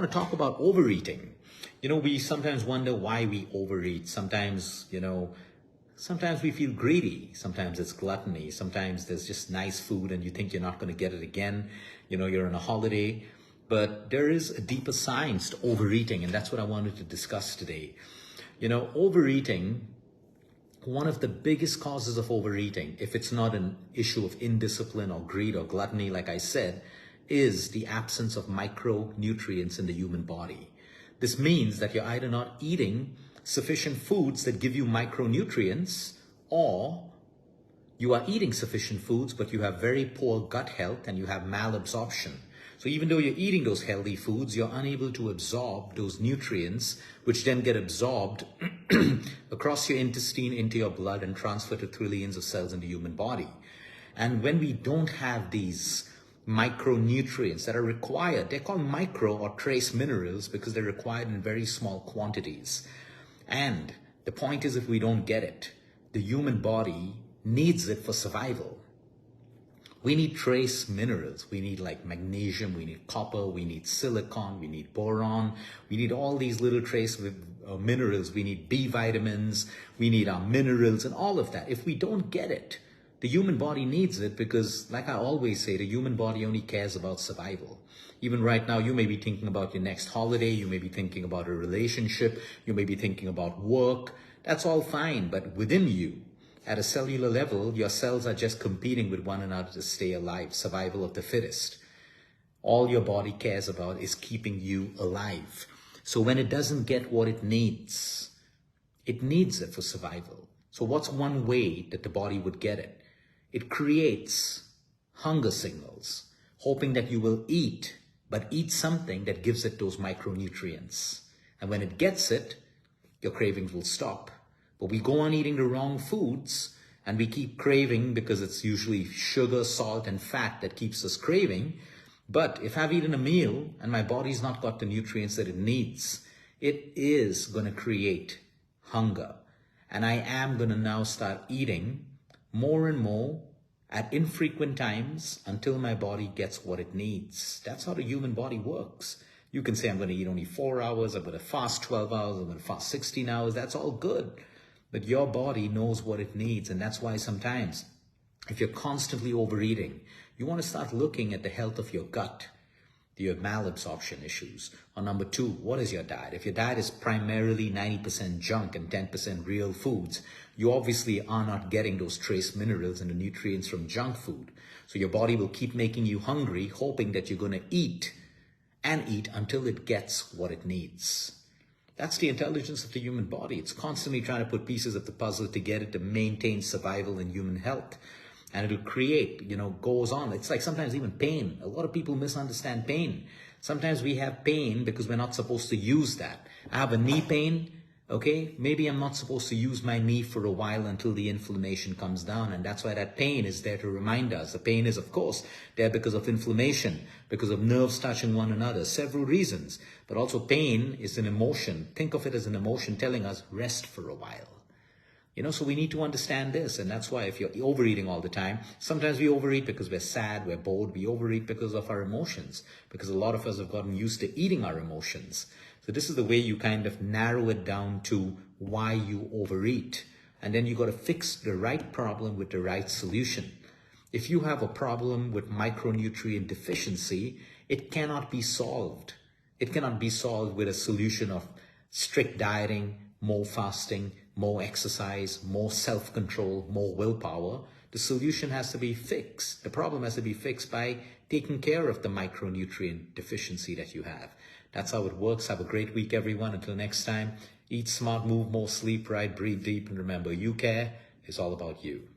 want to talk about overeating. We sometimes wonder why we overeat. Sometimes we feel greedy. Sometimes it's gluttony. Sometimes there's just nice food and you think you're not going to get it again. You're on a holiday. But there is a deeper science to overeating, and that's what I wanted to discuss today. Overeating, one of the biggest causes of overeating, if it's not an issue of indiscipline or greed or gluttony, like I said, is the absence of micronutrients in the human body. This means that you're either not eating sufficient foods that give you micronutrients, or you are eating sufficient foods, but you have very poor gut health and you have malabsorption. So even though you're eating those healthy foods, you're unable to absorb those nutrients, which then get absorbed across your intestine into your blood and transfer to trillions of cells in the human body. And when we don't have these micronutrients that are required, they're called micro or trace minerals because they're required in very small quantities. And the point is, if we don't get it, the human body needs it for survival. We need trace minerals. We need like magnesium, we need copper, we need silicon, we need boron. We need all these little trace minerals. We need B vitamins, we need our minerals and all of that. If we don't get it, the human body needs it because, like I always say, the human body only cares about survival. Even right now, you may be thinking about your next holiday, you may be thinking about a relationship, you may be thinking about work. That's all fine, but within you, at a cellular level, your cells are just competing with one another to stay alive, survival of the fittest. All your body cares about is keeping you alive. So when it doesn't get what it needs it for survival. So what's one way that the body would get it? It creates hunger signals, hoping that you will eat, but eat something that gives it those micronutrients. And when it gets it, your cravings will stop. But we go on eating the wrong foods and we keep craving because it's usually sugar, salt, and fat that keeps us craving. But if I've eaten a meal and my body's not got the nutrients that it needs, it is going to create hunger. And I am going to now start eating more and more at infrequent times until my body gets what it needs. That's how the human body works. You can say, I'm going to eat only 4 hours, I'm going to fast 12 hours, I'm going to fast 16 hours. That's all good. But your body knows what it needs. And that's why sometimes if you're constantly overeating, you want to start looking at the health of your gut. Do you have malabsorption issues? Or number two, what is your diet? If your diet is primarily 90% junk and 10% real foods, you obviously are not getting those trace minerals and the nutrients from junk food. So your body will keep making you hungry, hoping that you're going to eat and eat until it gets what it needs. That's the intelligence of the human body. It's constantly trying to put pieces of the puzzle together to maintain survival and human health. And it'll create, goes on. It's like sometimes even pain. A lot of people misunderstand pain. Sometimes we have pain because we're not supposed to use that. I have a knee pain. Okay, maybe I'm not supposed to use my knee for a while until the inflammation comes down. And that's why that pain is there to remind us. The pain is, of course, there because of inflammation, because of nerves touching one another, several reasons. But also pain is an emotion. Think of it as an emotion telling us rest for a while. So we need to understand this. And that's why if you're overeating all the time, sometimes we overeat because we're sad, we're bored. We overeat because of our emotions, because a lot of us have gotten used to eating our emotions. So this is the way you kind of narrow it down to why you overeat. And then you got to fix the right problem with the right solution. If you have a problem with micronutrient deficiency, it cannot be solved. It cannot be solved with a solution of strict dieting, more fasting, more exercise, more self-control, more willpower. The solution has to be fixed. The problem has to be fixed by taking care of the micronutrient deficiency that you have. That's how it works. Have a great week, everyone. Until next time, eat smart, move more, sleep right, breathe deep, and remember, you care is all about you.